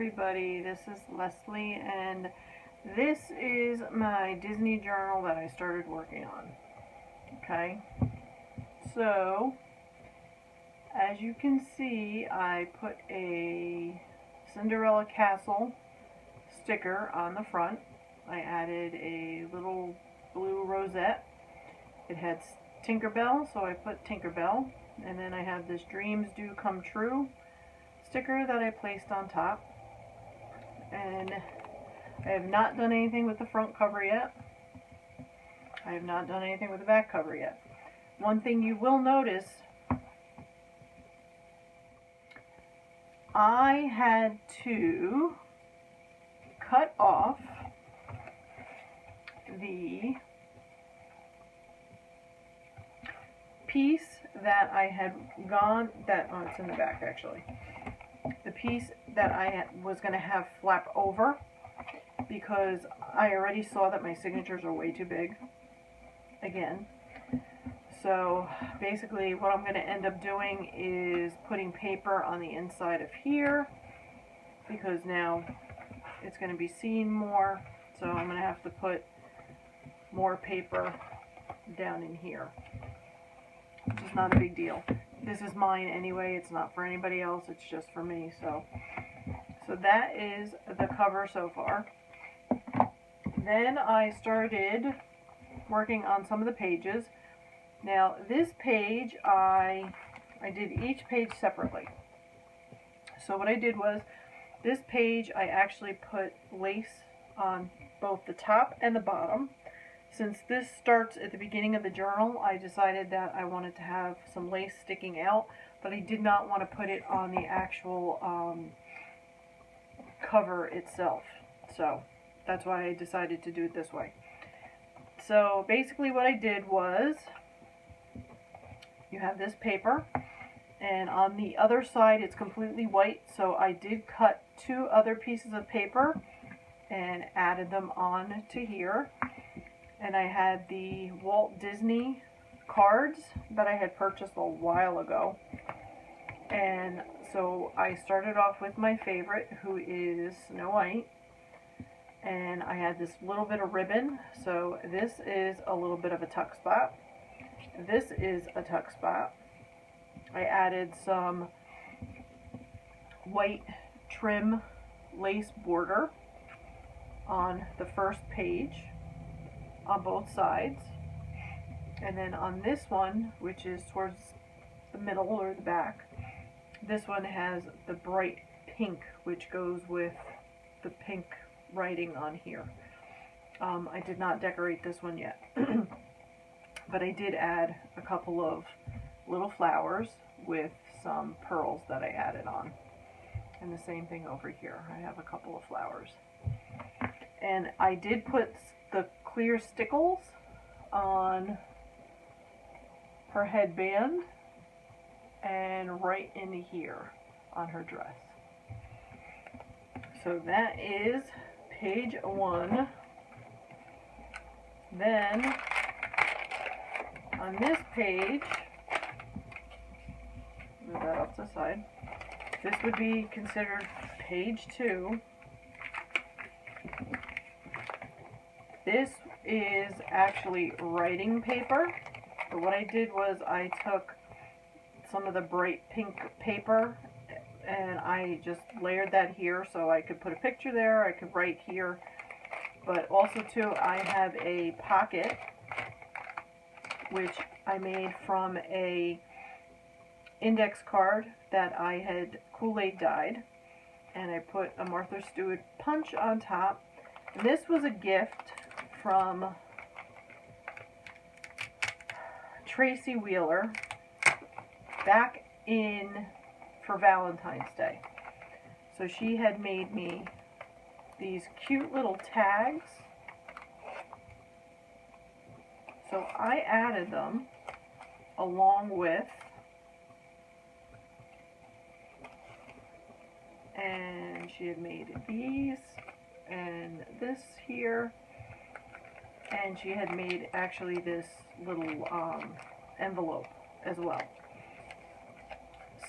everybody, this is Leslie, and this is my Disney journal that I started working on. Okay, so as you can see, I put a Cinderella Castle sticker on the front. I added a little blue rosette. It had Tinkerbell, so I put Tinkerbell, and then I have this Dreams Do Come True sticker that I placed on top. And I have not done anything with the front cover yet. I have not done anything with the back cover yet. One thing you will notice, I had to cut off the piece that I had it's in the back actually. The piece that I was going to have flap over, because I already saw that my signatures are way too big again. So basically what I'm going to end up doing is putting paper on the inside of here, because now it's going to be seen more, so I'm going to have to put more paper down in here, which is not a big deal. This is mine anyway, it's not for anybody else, it's just for me. So that is the cover so far. Then I started working on some of the pages. Now this page, I did each page separately. So what I did was, this page I actually put lace on both the top and the bottom. Since this starts at the beginning of the journal, I decided that I wanted to have some lace sticking out, but I did not want to put it on the actual cover itself. So that's why I decided to do it this way. So basically what I did was, you have this paper, and on the other side it's completely white, so I did cut two other pieces of paper and added them on to here. And I had the Walt Disney cards that I had purchased a while ago. And so I started off with my favorite, who is Snow White. And I had this little bit of ribbon. So this is a little bit of a tuck spot. This is a tuck spot. I added some white trim lace border on the first page, on both sides. And then on this one, which is towards the middle or the back, this one has the bright pink, which goes with the pink writing on here. I did not decorate this one yet, but I did add a couple of little flowers with some pearls that I added on. And the same thing over here, I have a couple of flowers. And I did put the clear stickles on her headband and right in here on her dress. So that is page 1. Then on this page, move that off to the side, this would be considered page 2. This is actually writing paper, but what I did was I took some of the bright pink paper and I just layered that here so I could put a picture there, I could write here, but also too I have a pocket which I made from a index card that I had Kool-Aid dyed, and I put a Martha Stewart punch on top. And this was a gift from Tracy Wheeler back in for Valentine's Day. So she had made me these cute little tags. So I added them along with, and she had made these and this here, and she had made actually this little envelope as well.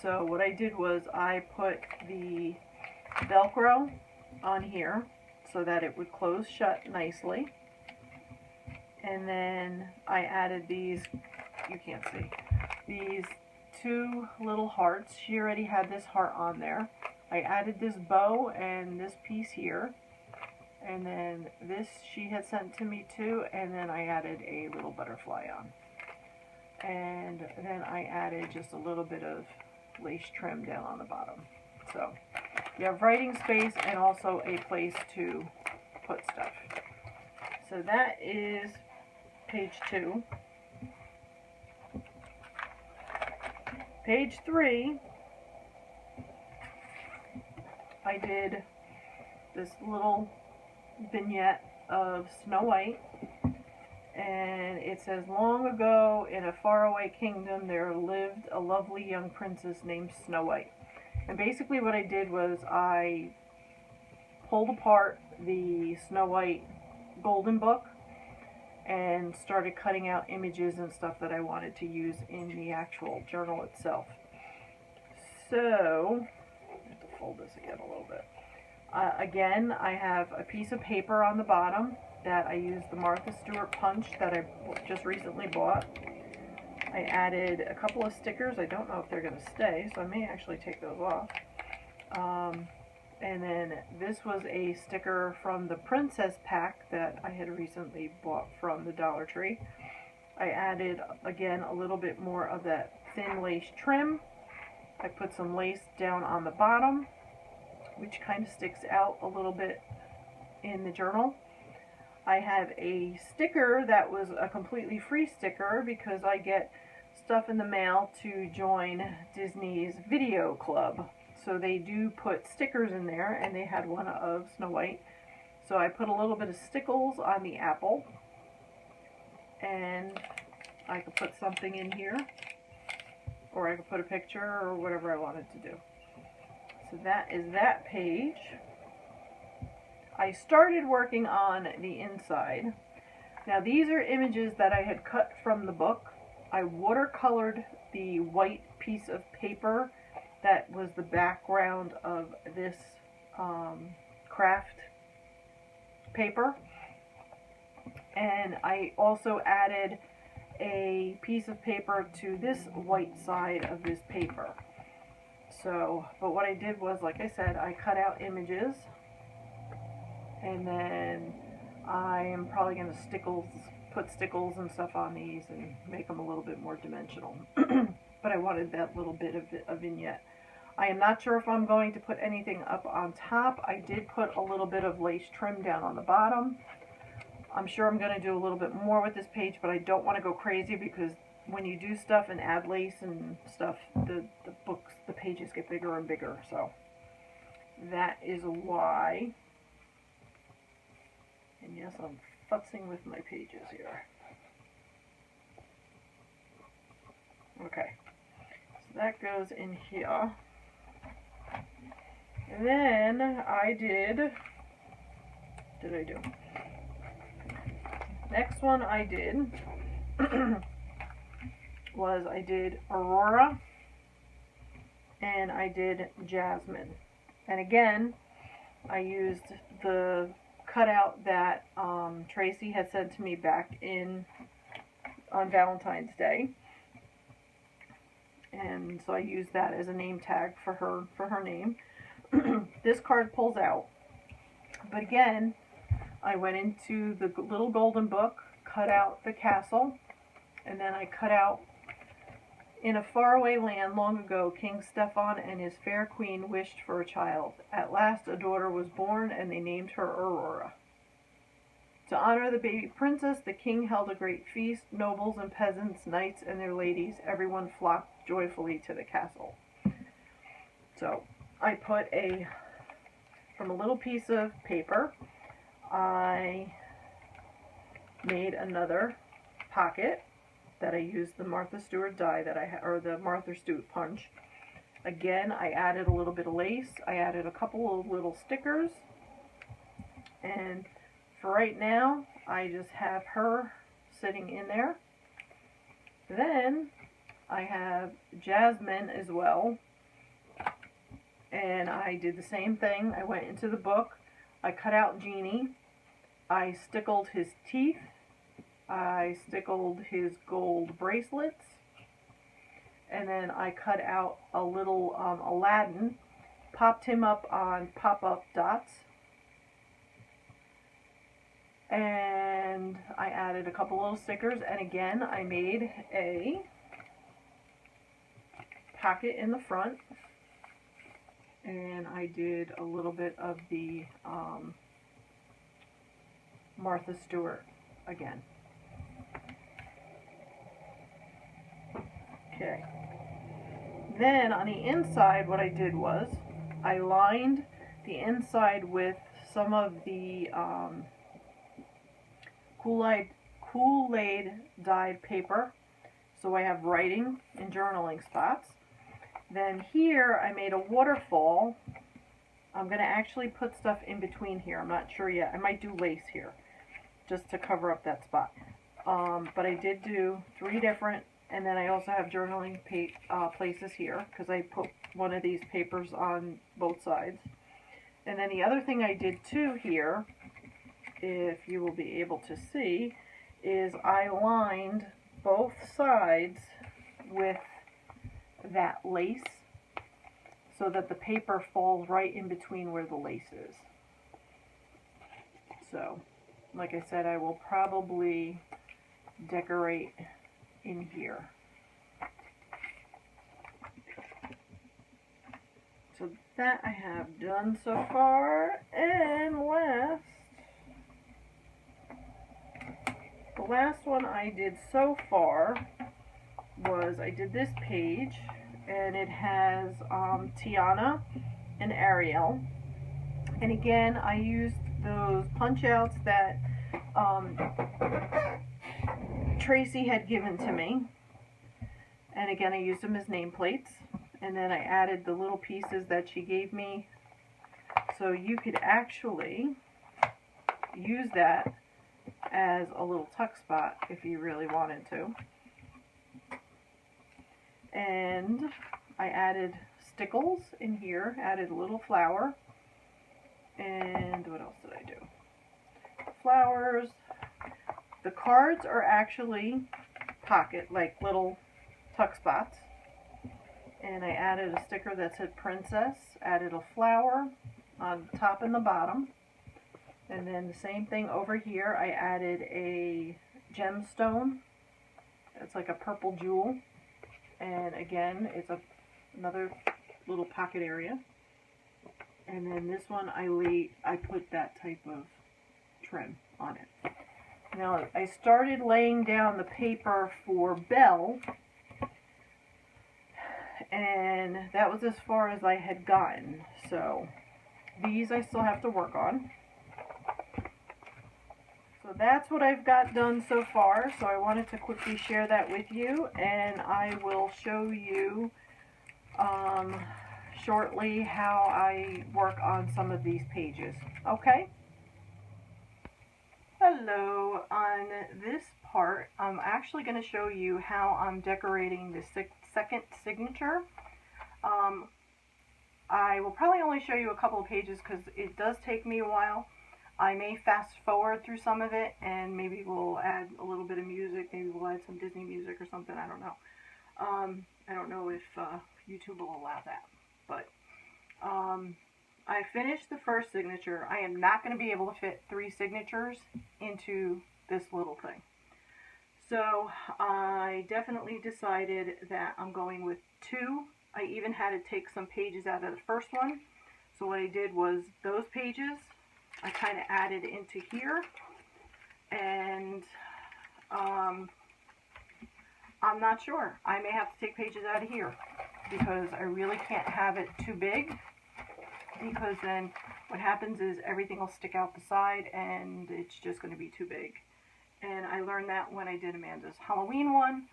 So what I did was I put the Velcro on here so that it would close shut nicely. And then I added these, you can't see, these two little hearts. She already had this heart on there. I added this bow and this piece here. And then this she had sent to me too, and then I added a little butterfly on. And then I added just a little bit of lace trim down on the bottom. So you have writing space and also a place to put stuff. So that is page 2. Page 3, I did this little vignette of Snow White, and it says, long ago in a faraway kingdom there lived a lovely young princess named Snow White. And basically what I did was I pulled apart the Snow White golden book and started cutting out images and stuff that I wanted to use in the actual journal itself. So, I have to fold this again a little bit. Again, I have a piece of paper on the bottom that I used the Martha Stewart punch that I just recently bought. I added a couple of stickers. I don't know if they're going to stay, so I may actually take those off. And then this was a sticker from the Princess Pack that I had recently bought from the Dollar Tree. I added, again, a little bit more of that thin lace trim. I put some lace down on the bottom, which kind of sticks out a little bit in the journal. I have a sticker that was a completely free sticker because I get stuff in the mail to join Disney's video club. So they do put stickers in there, and they had one of Snow White. So I put a little bit of stickles on the apple, and I could put something in here, or I could put a picture or whatever I wanted to do. So that is that page. I started working on the inside. Now these are images that I had cut from the book. I watercolored the white piece of paper that was the background of this craft paper. And I also added a piece of paper to this white side of this paper. So, but what I did was, like I said, I cut out images, and then I am probably going to put stickles and stuff on these and make them a little bit more dimensional. But I wanted that little bit of a vignette. I am not sure if I'm going to put anything up on top. I did put a little bit of lace trim down on the bottom. I'm sure I'm going to do a little bit more with this page, but I don't want to go crazy because when you do stuff and add lace and stuff, the pages get bigger and bigger. So that is why. And yes, I'm futzing with my pages here. Okay, so that goes in here. And then I did I do? Next one I did was I did Aurora and I did Jasmine. And again, I used the cutout that Tracy had sent to me back on Valentine's Day. And so I used that as a name tag for her name. This card pulls out. But again, I went into the little golden book, cut out the castle, and then I cut out, in a faraway land long ago, King Stefan and his fair queen wished for a child. At last a daughter was born, and they named her Aurora. To honor the baby princess, the king held a great feast. Nobles and peasants, knights and their ladies, everyone flocked joyfully to the castle. So I put from a little piece of paper, I made another pocket that I used the Martha Stewart die or the Martha Stewart punch. Again, I added a little bit of lace. I added a couple of little stickers. And for right now, I just have her sitting in there. Then I have Jasmine as well. And I did the same thing. I went into the book, I cut out Genie, I stickled his teeth, I stickled his gold bracelets, and then I cut out a little Aladdin, popped him up on pop-up dots, and I added a couple little stickers, and again I made a pocket in the front, and I did a little bit of the Martha Stewart again. Okay. Then on the inside, what I did was I lined the inside with some of the Kool-Aid dyed paper, so I have writing and journaling spots. Then here I made a waterfall. I'm going to actually put stuff in between here. I'm not sure yet. I might do lace here just to cover up that spot. But I did do 3 different, and then I also have journaling places here because I put one of these papers on both sides. And then the other thing I did too here, if you will be able to see, is I lined both sides with that lace so that the paper falls right in between where the lace is. So, like I said, I will probably decorate in here. So that I have done so far, and the last one I did so far was I did this page, and it has Tiana and Ariel, and again I used those punch outs that Tracy had given to me, and again I used them as nameplates, and then I added the little pieces that she gave me, so you could actually use that as a little tuck spot if you really wanted to. And I added stickles in here, added a little flower, and what else did I do? Flowers. The cards are actually pocket, like little tuck spots. And I added a sticker that said Princess, added a flower on the top and the bottom. And then the same thing over here, I added a gemstone. It's like a purple jewel. And again, it's another little pocket area. And then this one, I put that type of trim on it. Now, I started laying down the paper for Belle, and that was as far as I had gotten. So, these I still have to work on. So that's what I've got done so far, so I wanted to quickly share that with you, and I will show you shortly how I work on some of these pages. Okay? Hello. On this part, I'm actually going to show you how I'm decorating the second signature. I will probably only show you a couple of pages because it does take me a while. I may fast forward through some of it, and maybe we'll add a little bit of music. Maybe we'll add some Disney music or something. I don't know. I don't know if YouTube will allow that. But I finished the first signature. I am not going to be able to fit 3 signatures into this little thing. So I definitely decided that I'm going with 2. I even had to take some pages out of the first one. So what I did was those pages I kind of added into here, and I'm not sure. I may have to take pages out of here because I really can't have it too big, because then what happens is everything will stick out the side and it's just going to be too big. And I learned that when I did Amanda's Halloween one,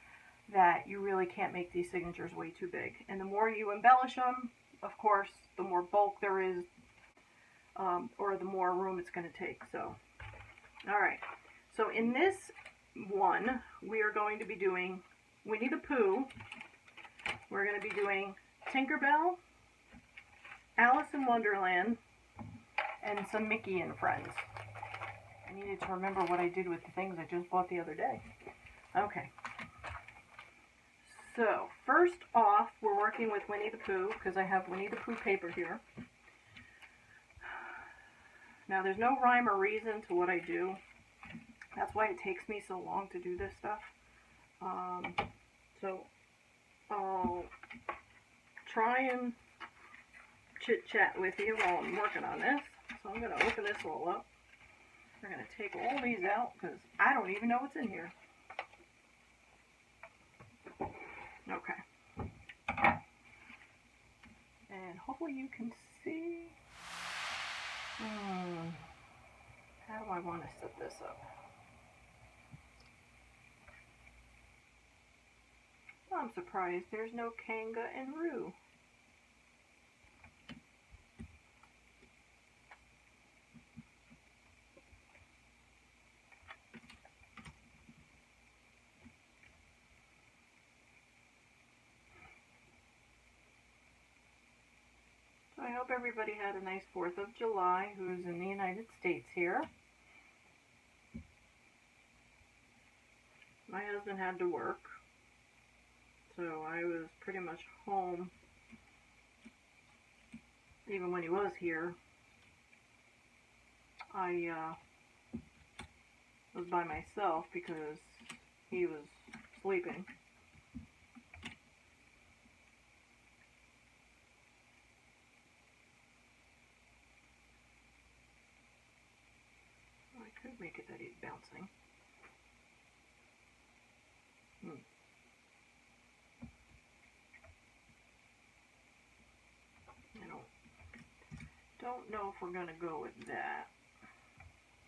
that you really can't make these signatures way too big. And the more you embellish them, of course, the more bulk there is, or the more room it's going to take. So, alright. So in this one, we are going to be doing Winnie the Pooh. We're going to be doing Tinkerbell, Alice in Wonderland and some Mickey and Friends. I needed to remember what I did with the things I just bought the other day. Okay. So, first off, we're working with Winnie the Pooh, because I have Winnie the Pooh paper here. Now, there's no rhyme or reason to what I do. That's why it takes me so long to do this stuff. So, I'll try and chit-chat with you while I'm working on this. So I'm going to open this all up. We're going to take all these out because I don't even know what's in here. Okay. And hopefully you can see. How do I want to set this up? I'm surprised there's no Kanga and Roo. So I hope everybody had a nice 4th of July who's in the United States here. My husband had to work, so I was pretty much home even when he was here. I was by myself because he was sleeping. I could make it that he's bouncing. I don't know if we're going to go with that.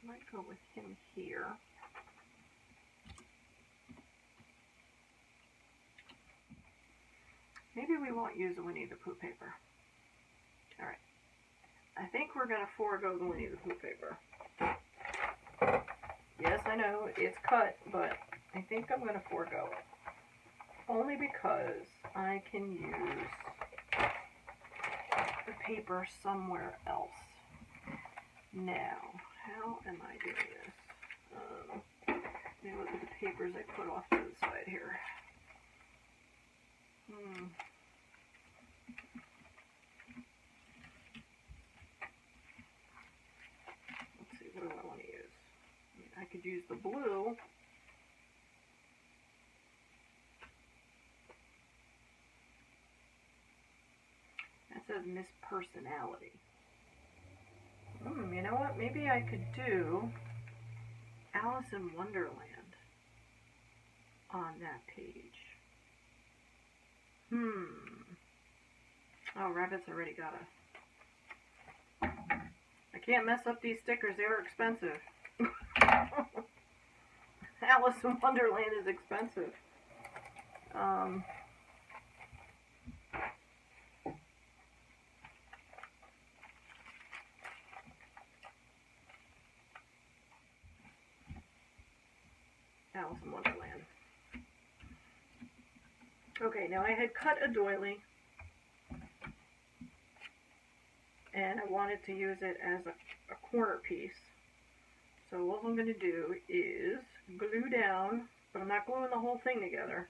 Might go with him here. Maybe we won't use the Winnie the Pooh paper. Alright. I think we're going to forego the Winnie the Pooh paper. Yes, I know it's cut, but I think I'm going to forego it. Only because I can use the paper somewhere else. Now, how am I doing this? Let me look at the papers I put off to the side here. Let's see, what do I want to use? I could use the blue. That says Miss Personality. You know what? Maybe I could do Alice in Wonderland on that page. Oh, Rabbit's already got a... I can't mess up these stickers. They were expensive. Alice in Wonderland is expensive. Alice in Wonderland. Okay, now I had cut a doily, and I wanted to use it as a corner piece. So what I'm going to do is glue down, but I'm not gluing the whole thing together.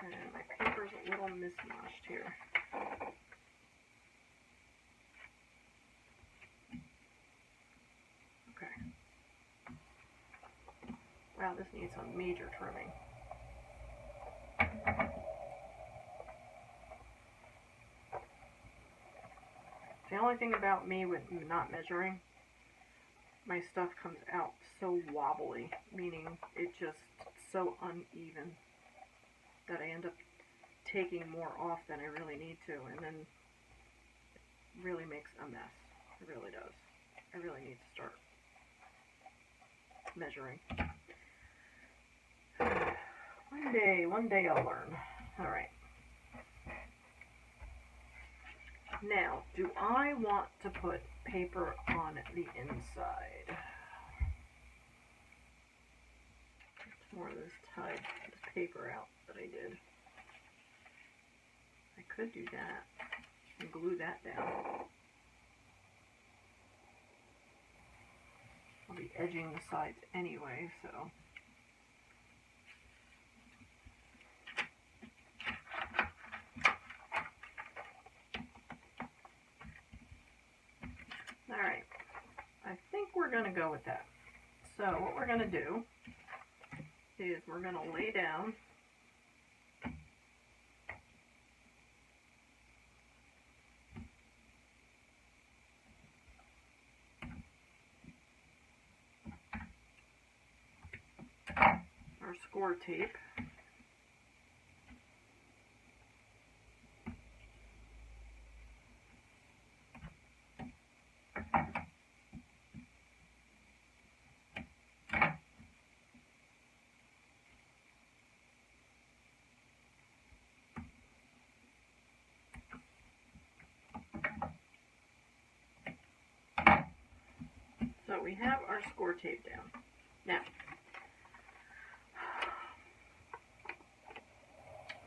And my paper's a little mismatched here. Okay. Wow, this needs some major trimming. The only thing about me with not measuring, my stuff comes out so wobbly, meaning it's just so uneven that I end up taking more off than I really need to, and then it really makes a mess. It really does. I really need to start measuring. One day I'll learn. Alright. Now, do I want to put paper on the inside? More of this paper out that I did. I could do that and glue that down. edging the sides anyway, so. Alright, I think we're going to go with that. So what we're going to do is we're going to lay down our score tape. So we have our score tape down. Now,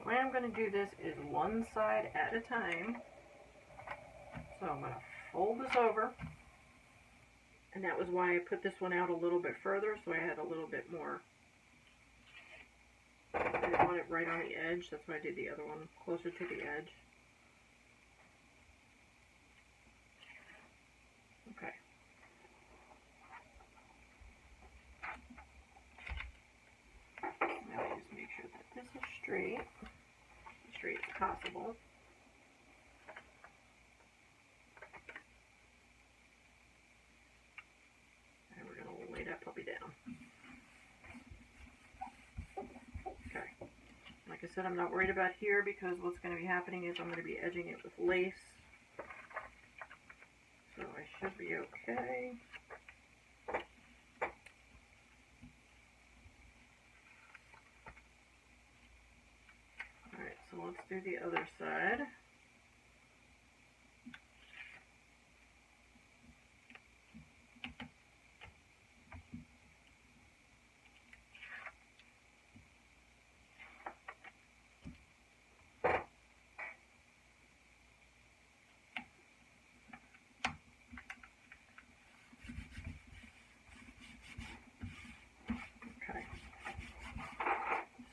the way I'm going to do this is one side at a time. So I'm going to fold this over. And that was why I put this one out a little bit further, so I had a little bit more. I didn't want it right on the edge, that's why I did the other one closer to the edge. Okay. Now I just make sure that this is straight, as straight as possible. And we're going to lay that puppy down. Okay. Like I said, I'm not worried about here because what's going to be happening is I'm going to be edging it with lace. So I should be okay. Alright, so let's do the other side.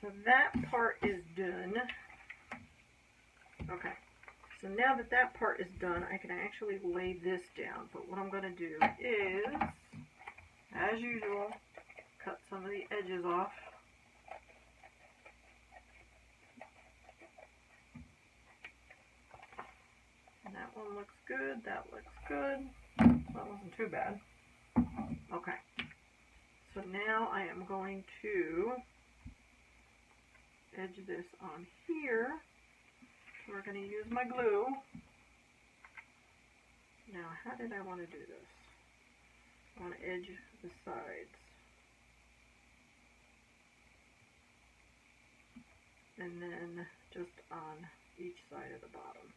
So that part is done. Okay, so now that that part is done, I can actually lay this down. But what I'm going to do is, as usual, cut some of the edges off. And that one looks good, that looks good. That wasn't too bad. Okay, so now I am going to edge this on here. We're going to use my glue. Now, how did I want to do this? I want to edge the sides. And then just on each side of the bottom.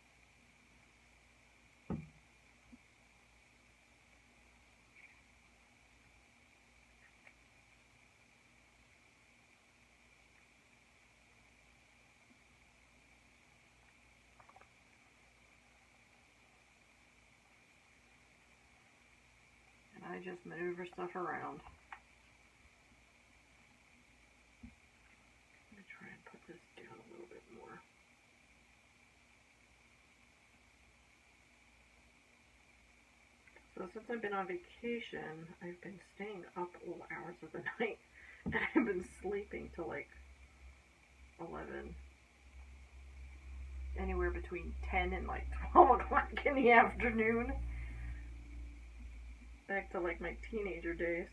I just maneuver stuff around. Let me try and put this down a little bit more. So since I've been on vacation, I've been staying up all hours of the night, and I've been sleeping till like 11, anywhere between 10 and like 12 o'clock in the afternoon. Back to like my teenager days,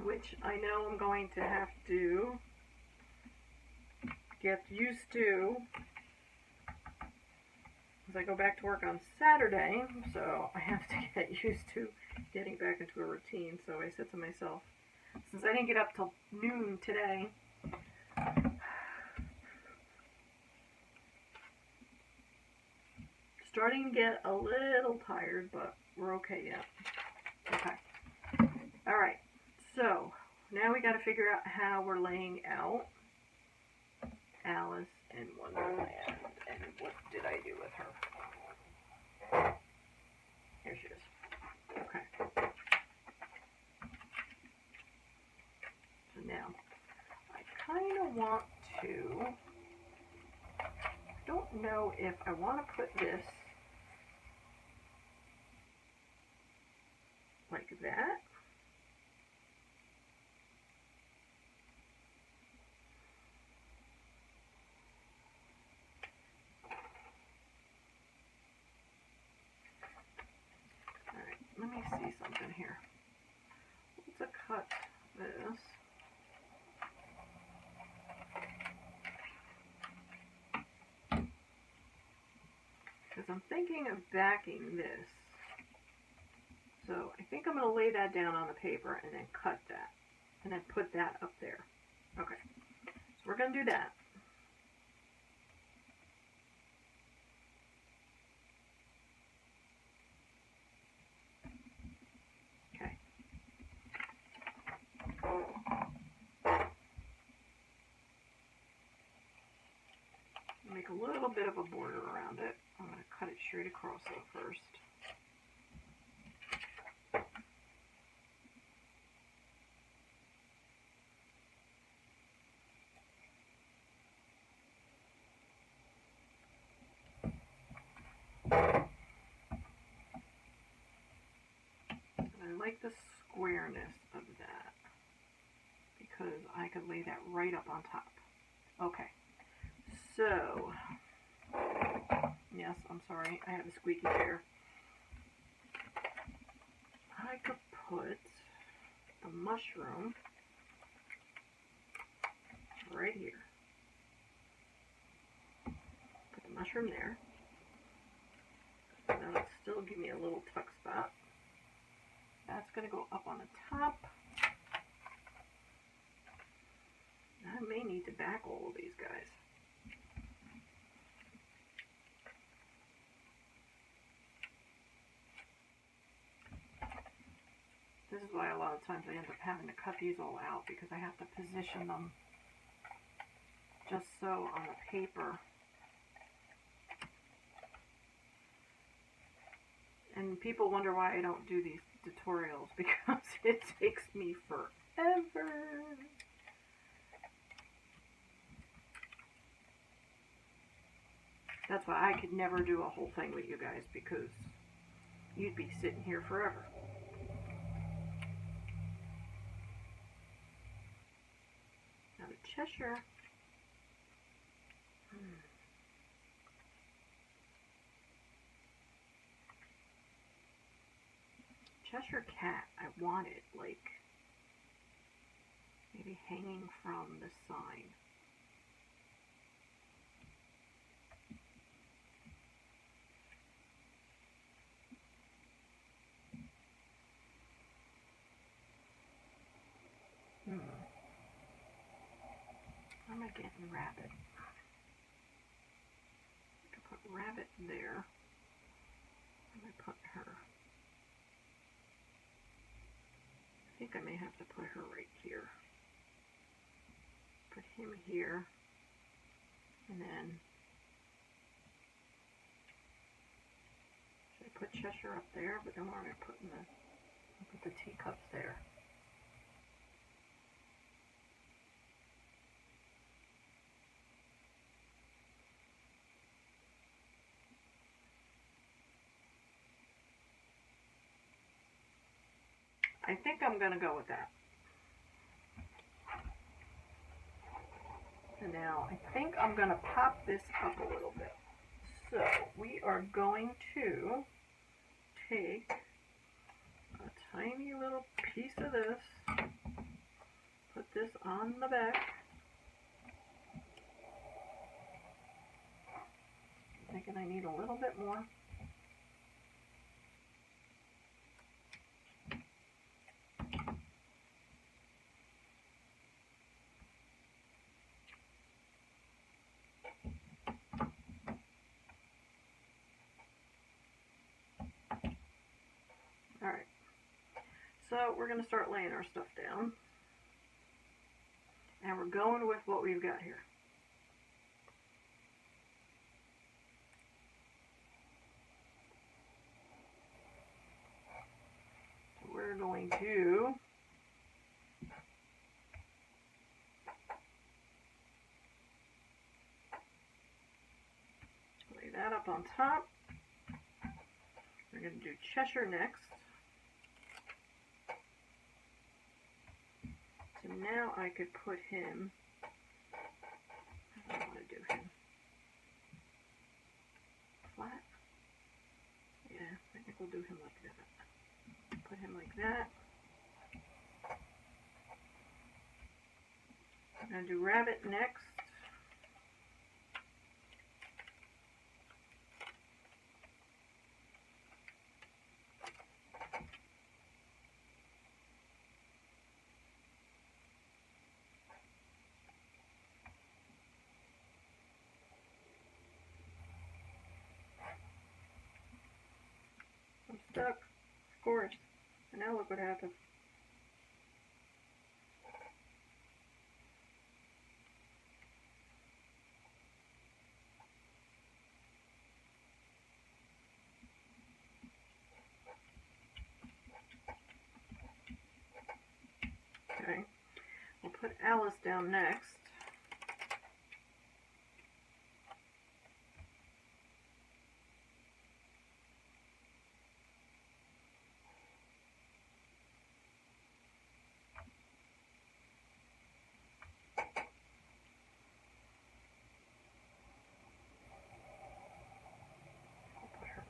which I know I'm going to have to get used to as I go back to work on Saturday, so I have to get used to getting back into a routine. So I said to myself, since I didn't get up till noon today, starting to get a little tired, but we're okay yet. Okay. Alright, so now we got to figure out how we're laying out Alice in Wonderland. And what did I do with her? Here she is. know if I want to put this like that. Alright, let me see something here. Let's cut this. Because I'm thinking of backing this. So I think I'm going to lay that down on the paper and then cut that. And then put that up there. Okay. So we're going to do that. Okay. Make a little bit of a border around it. I'm going to cut it straight across though first. I like the squareness of that because I could lay that right up on top. Okay, so, yes, I'm sorry, I have a squeaky chair. I could put the mushroom right here. Put the mushroom there. That'll still give me a little tuck spot. That's going to go up on the top. I may need to back all of these guys. This is why a lot of times I end up having to cut these all out because I have to position them just so on the paper. And people wonder why I don't do these tutorials because it takes me forever. That's why I could never do a whole thing with you guys because you'd be sitting here forever. Now the Cheshire. Cheshire Cat, I want it like maybe hanging from the sign. Where am I getting Rabbit? I could put Rabbit there. Where am I putting her? I think I may have to put her right here. Put him here. And then should I put Cheshire up there? But then where am I putting I'll put the teacups there. I think I'm going to go with that. And now I think I'm going to pop this up a little bit. So we are going to take a tiny little piece of this, put this on the back. I'm thinking I need a little bit more. Alright, so we're going to start laying our stuff down. And we're going with what we've got here. So we're going to that up on top. We're going to do Cheshire next. So now I could put him, I don't want to do him flat. Yeah, I think we'll do him like that. Put him like that. I'm going to do rabbit next. I'm stuck, of course. And now look what happened. Okay, we'll put Alice down next.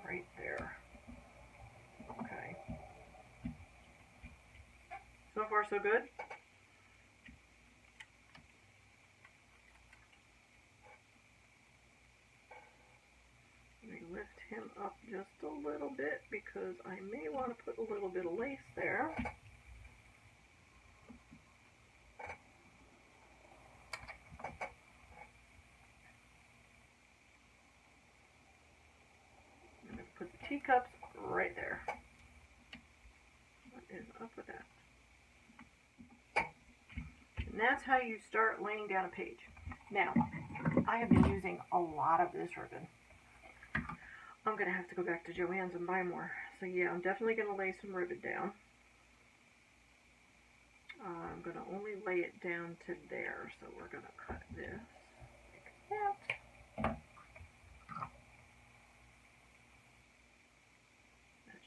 Right there. Okay. So far so good. Let me lift him up just a little bit because I may want to put a little bit of lace there. Put the teacups right there. What is up with that? And that's how you start laying down a page. Now, I have been using a lot of this ribbon. I'm going to have to go back to Joann's and buy more. So yeah, I'm definitely going to lay some ribbon down. I'm going to only lay it down to there. So we're going to cut this like that.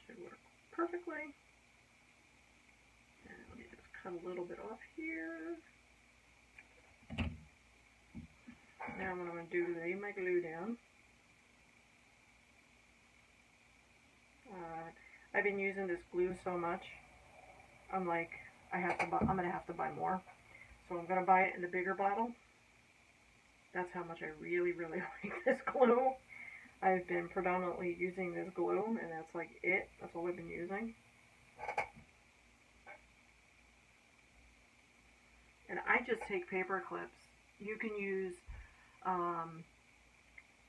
Should work perfectly. And let me just cut a little bit off here. Now what I'm going to do is lay my glue down. I've been using this glue so much. I'm like, I'm going to have to buy more. So I'm going to buy it in the bigger bottle. That's how much I really, really like this glue. I've been predominantly using this glue, and that's like it. That's all I've been using. And I just take paper clips. You can use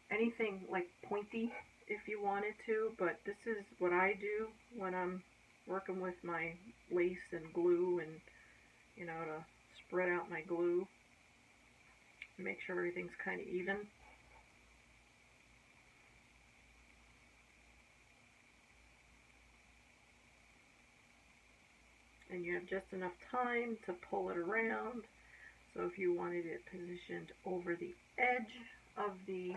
anything like pointy if you wanted to, but this is what I do when I'm working with my lace and glue and, you know, to spread out my glue. Make sure everything's kind of even. And you have just enough time to pull it around. So if you wanted it positioned over the edge of the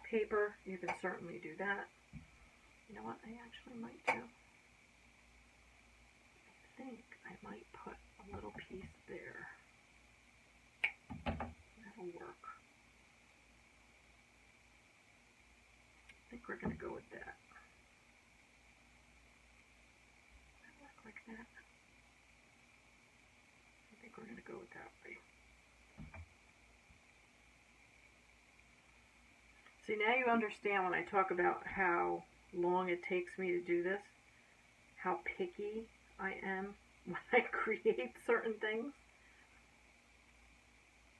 paper, you can certainly do that. You know what I actually might do? I think I might put a little piece there. That'll work. I think we're going to go with that. That work like that? I think we're going to go with that way. See, now you understand when I talk about how long it takes me to do this, how picky I am when I create certain things.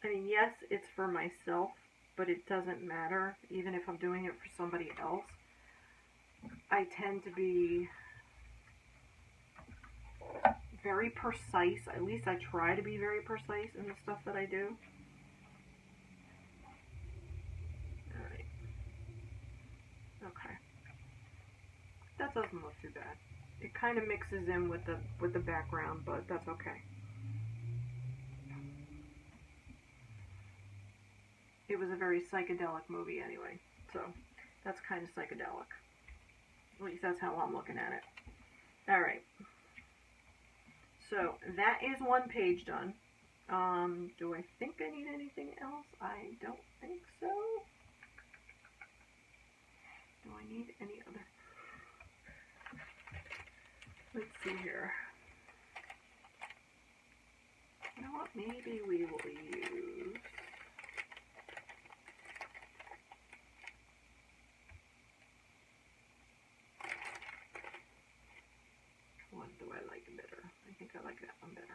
I mean, yes, it's for myself, but it doesn't matter, even if I'm doing it for somebody else. I tend to be very precise, at least I try to be very precise in the stuff that I do. Alright. Okay. That doesn't look too bad. It kind of mixes in with the background, but that's okay. It was a very psychedelic movie anyway, So that's kind of psychedelic. At least that's how I'm looking at it. Alright. So that is one page done. Do I think I need anything else? I don't think so. Do I need any other? Let's see here. You know what? Maybe we will use... What do I like better? I think I like that one better.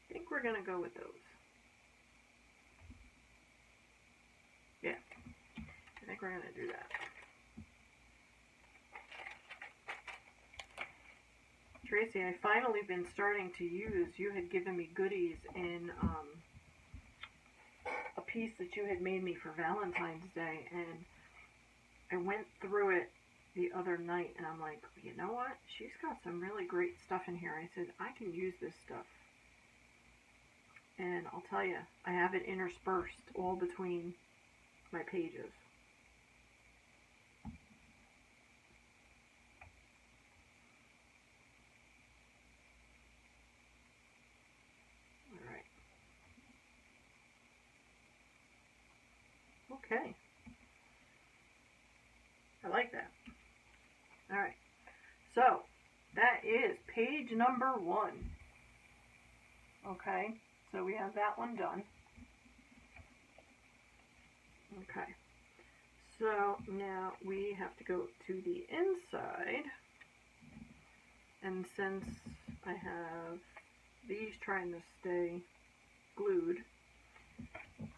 I think we're going to go with those. Yeah, I think we're going to do that. Tracy, I finally been starting to use, you had given me goodies in a piece that you had made me for Valentine's Day, and I went through it the other night, and I'm like, you know what? She's got some really great stuff in here. I said, I can use this stuff. And I'll tell you, I have it interspersed all between my pages. Alright. Okay. I like that. Alright. So, that is page number 1. Okay. So we have that one done. Okay. So now we have to go to the inside. And since I have these trying to stay glued,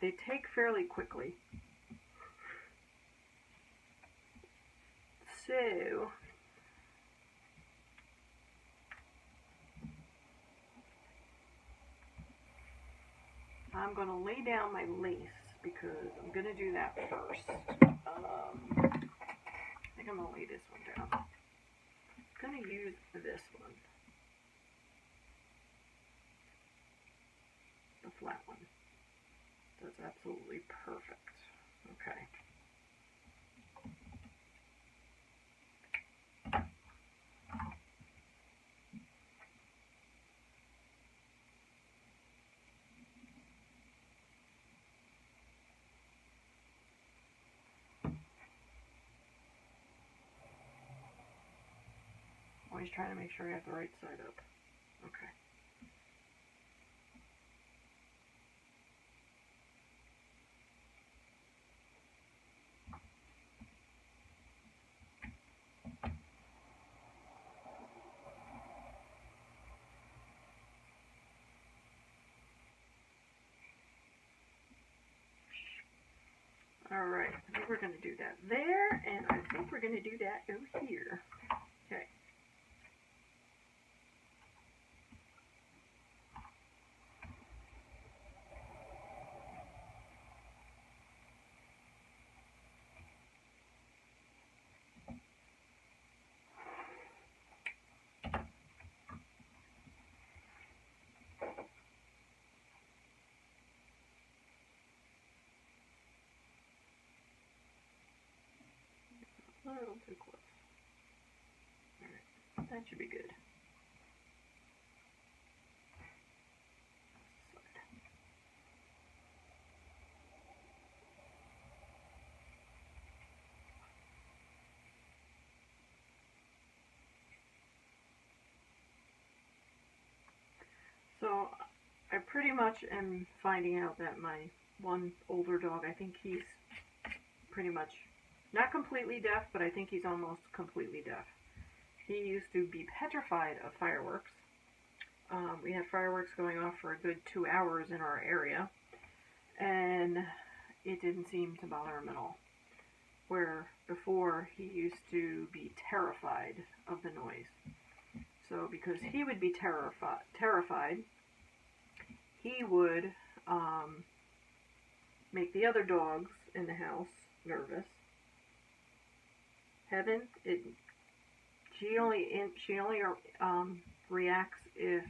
they take fairly quickly. So I'm going to lay down my lace because I'm going to do that first. I think I'm going to lay this one down. I'm going to use this one. The flat one. That's absolutely perfect. Okay. Always trying to make sure I have the right side up. Okay. Alright, I think we're going to do that there, and I think we're going to do that over here. Okay. A little too close. Alright, that should be good. So, I pretty much am finding out that my one older dog, I think he's pretty much not completely deaf, but I think he's almost completely deaf. He used to be petrified of fireworks. We had fireworks going off for a good 2 hours in our area, and it didn't seem to bother him at all. Where before he used to be terrified of the noise. So because he would be terrified, he would make the other dogs in the house nervous. Heaven, she only reacts if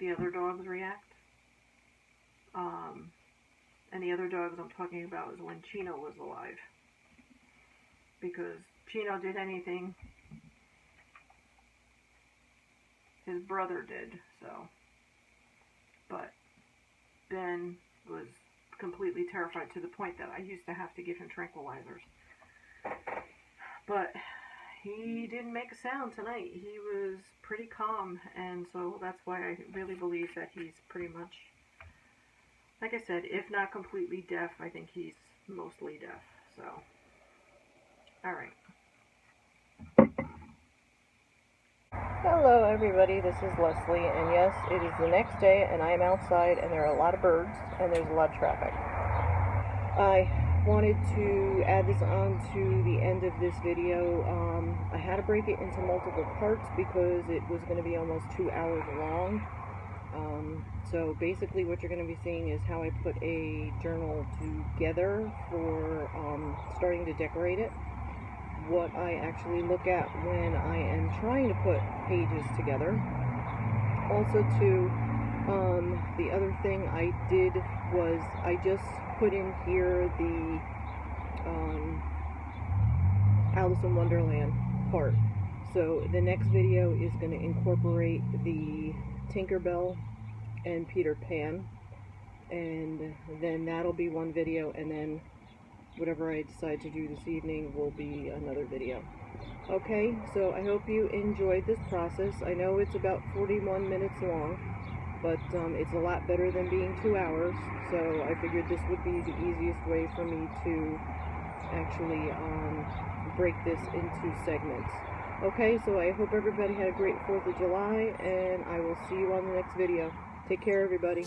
the other dogs react. And the other dogs I'm talking about is when Chino was alive. Because Chino did anything his brother did, so. But Ben was completely terrified to the point that I used to have to give him tranquilizers. But he didn't make a sound tonight. He was pretty calm, and so that's why I really believe that he's pretty much, like I said, if not completely deaf, I think he's mostly deaf, so. Alright. Hello everybody, this is Leslie, and yes, it is the next day, and I am outside, and there are a lot of birds, and there's a lot of traffic. I wanted to add this on to the end of this video. I had to break it into multiple parts because it was going to be almost 2 hours long. So basically what you're going to be seeing is how I put a journal together for starting to decorate it. What I actually look at when I am trying to put pages together. Also too, the other thing I did was I just put in here the Alice in Wonderland part. So the next video is going to incorporate the Tinkerbell and Peter Pan, and then that'll be one video, and then whatever I decide to do this evening will be another video. Okay, so I hope you enjoyed this process. I know it's about 41 minutes long, but it's a lot better than being 2 hours, so I figured this would be the easiest way for me to actually break this into segments. Okay, so I hope everybody had a great 4th of July, and I will see you on the next video. Take care, everybody.